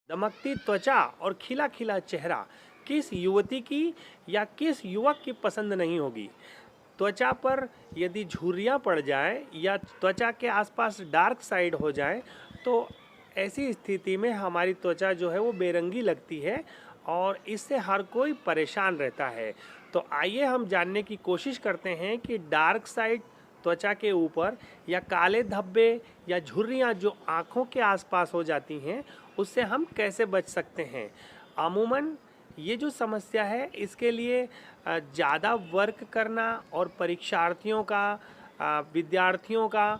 दमकती त्वचा और खिला खिला चेहरा किस युवती की या किस युवक की पसंद नहीं होगी। त्वचा पर यदि झुर्रियाँ पड़ जाएं या त्वचा के आसपास डार्क साइड हो जाए तो ऐसी स्थिति में हमारी त्वचा जो है वो बेरंगी लगती है और इससे हर कोई परेशान रहता है। तो आइए हम जानने की कोशिश करते हैं कि डार्क साइड त्वचा के ऊपर या काले धब्बे या झुर्रियाँ जो आँखों के आसपास हो जाती हैं उससे हम कैसे बच सकते हैं। अमूमन ये जो समस्या है इसके लिए ज़्यादा वर्क करना और परीक्षार्थियों का विद्यार्थियों का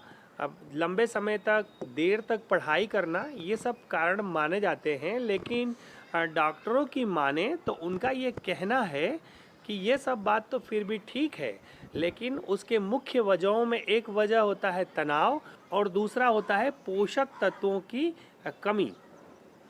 लंबे समय तक देर तक पढ़ाई करना ये सब कारण माने जाते हैं। लेकिन डॉक्टरों की माने तो उनका ये कहना है कि ये सब बात तो फिर भी ठीक है, लेकिन उसके मुख्य वजहों में एक वजह होता है तनाव और दूसरा होता है पोषक तत्वों की कमी।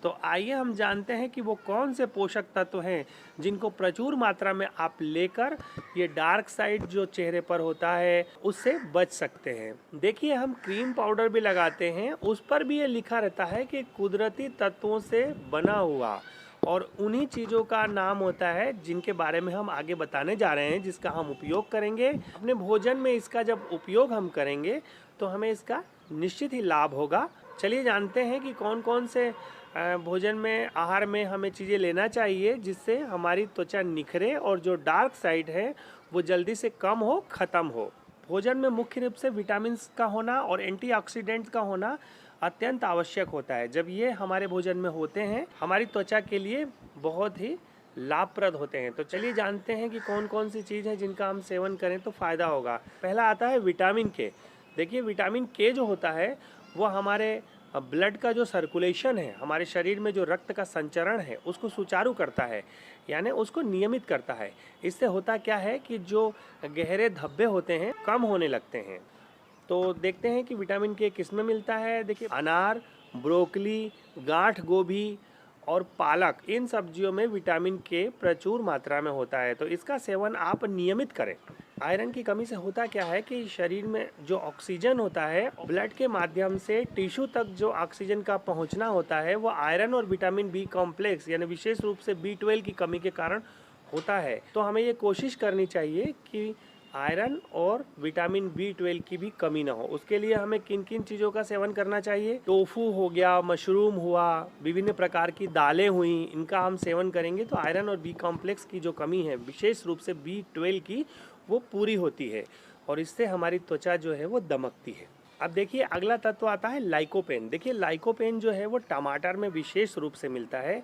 तो आइए हम जानते हैं कि वो कौन से पोषक तत्व हैं जिनको प्रचुर मात्रा में आप लेकर ये डार्क साइड जो चेहरे पर होता है उससे बच सकते हैं। देखिए, हम क्रीम पाउडर भी लगाते हैं, उस पर भी ये लिखा रहता है कि कुदरती तत्वों से बना हुआ, और उन्हीं चीज़ों का नाम होता है जिनके बारे में हम आगे बताने जा रहे हैं, जिसका हम उपयोग करेंगे अपने भोजन में। इसका जब उपयोग हम करेंगे तो हमें इसका निश्चित ही लाभ होगा। चलिए जानते हैं कि कौन कौन से भोजन में, आहार में हमें चीज़ें लेना चाहिए जिससे हमारी त्वचा निखरे और जो डार्क साइड है वो जल्दी से कम हो, ख़त्म हो। भोजन में मुख्य रूप से विटामिन्स का होना और एंटीऑक्सीडेंट्स का होना अत्यंत आवश्यक होता है। जब ये हमारे भोजन में होते हैं हमारी त्वचा के लिए बहुत ही लाभप्रद होते हैं। तो चलिए जानते हैं कि कौन कौन सी चीज़ है जिनका हम सेवन करें तो फ़ायदा होगा। पहला आता है विटामिन के। देखिए, विटामिन के जो होता है वो हमारे ब्लड का जो सर्कुलेशन है, हमारे शरीर में जो रक्त का संचरण है उसको सुचारू करता है, यानी उसको नियमित करता है। इससे होता क्या है कि जो गहरे धब्बे होते हैं कम होने लगते हैं। तो देखते हैं कि विटामिन के किस में मिलता है। देखिए, अनार, ब्रोकली, गांठ गोभी और पालक, इन सब्जियों में विटामिन के प्रचुर मात्रा में होता है, तो इसका सेवन आप नियमित करें। आयरन की कमी से होता क्या है कि शरीर में जो ऑक्सीजन होता है, ब्लड के माध्यम से टिश्यू तक जो ऑक्सीजन का पहुंचना होता है वो आयरन और विटामिन बी कॉम्प्लेक्स यानी विशेष रूप से B12 की कमी के कारण होता है। तो हमें ये कोशिश करनी चाहिए कि आयरन और विटामिन B12 की भी कमी ना हो। उसके लिए हमें किन किन चीज़ों का सेवन करना चाहिए? टोफू हो गया, मशरूम हुआ, विभिन्न प्रकार की दालें हुई, इनका हम सेवन करेंगे तो आयरन और बी कॉम्प्लेक्स की जो कमी है, विशेष रूप से B12 की, वो पूरी होती है और इससे हमारी त्वचा जो है वो दमकती है। अब देखिए, अगला तत्व आता है लाइकोपेन। देखिए, लाइकोपेन जो है वो टमाटर में विशेष रूप से मिलता है।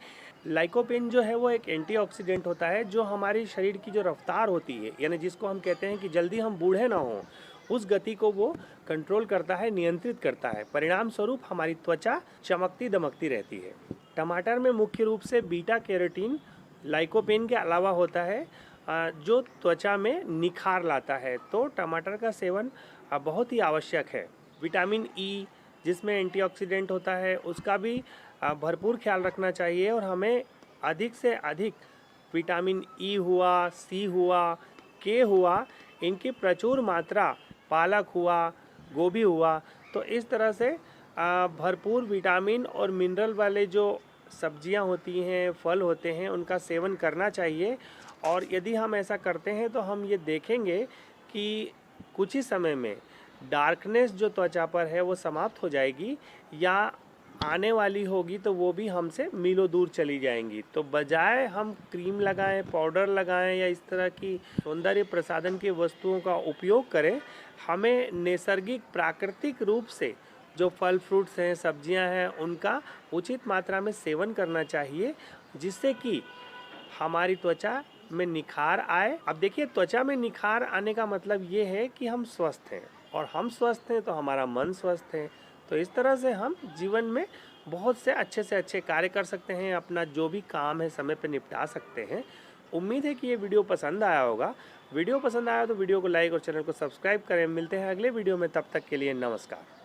लाइकोपेन जो है वो एक एंटीऑक्सीडेंट होता है जो हमारी शरीर की जो रफ्तार होती है, यानी जिसको हम कहते हैं कि जल्दी हम बूढ़े ना हों, उस गति को वो कंट्रोल करता है, नियंत्रित करता है। परिणाम स्वरूप हमारी त्वचा चमकती दमकती रहती है। टमाटर में मुख्य रूप से बीटा कैरोटीन लाइकोपेन के अलावा होता है जो त्वचा में निखार लाता है। तो टमाटर का सेवन बहुत ही आवश्यक है। विटामिन ई जिसमें एंटीऑक्सीडेंट होता है उसका भी भरपूर ख्याल रखना चाहिए और हमें अधिक से अधिक विटामिन ई हुआ, सी हुआ, के हुआ, इनकी प्रचुर मात्रा, पालक हुआ, गोभी हुआ, तो इस तरह से भरपूर विटामिन और मिनरल वाले जो सब्जियां होती हैं, फल होते हैं, उनका सेवन करना चाहिए। और यदि हम ऐसा करते हैं तो हम ये देखेंगे कि कुछ ही समय में डार्कनेस जो त्वचा पर है वो समाप्त हो जाएगी या आने वाली होगी तो वो भी हमसे मीलों दूर चली जाएंगी। तो बजाय हम क्रीम लगाएं, पाउडर लगाएं या इस तरह की सौंदर्य प्रसाधन की वस्तुओं का उपयोग करें, हमें नैसर्गिक प्राकृतिक रूप से जो फल फ्रूट्स हैं, सब्जियां हैं, उनका उचित मात्रा में सेवन करना चाहिए जिससे कि हमारी त्वचा में निखार आए। अब देखिए, त्वचा में निखार आने का मतलब ये है कि हम स्वस्थ हैं, और हम स्वस्थ हैं तो हमारा मन स्वस्थ है। तो इस तरह से हम जीवन में बहुत से अच्छे कार्य कर सकते हैं, अपना जो भी काम है समय पे निपटा सकते हैं। उम्मीद है कि ये वीडियो पसंद आया होगा। वीडियो पसंद आया तो वीडियो को लाइक और चैनल को सब्सक्राइब करें। मिलते हैं अगले वीडियो में, तब तक के लिए नमस्कार।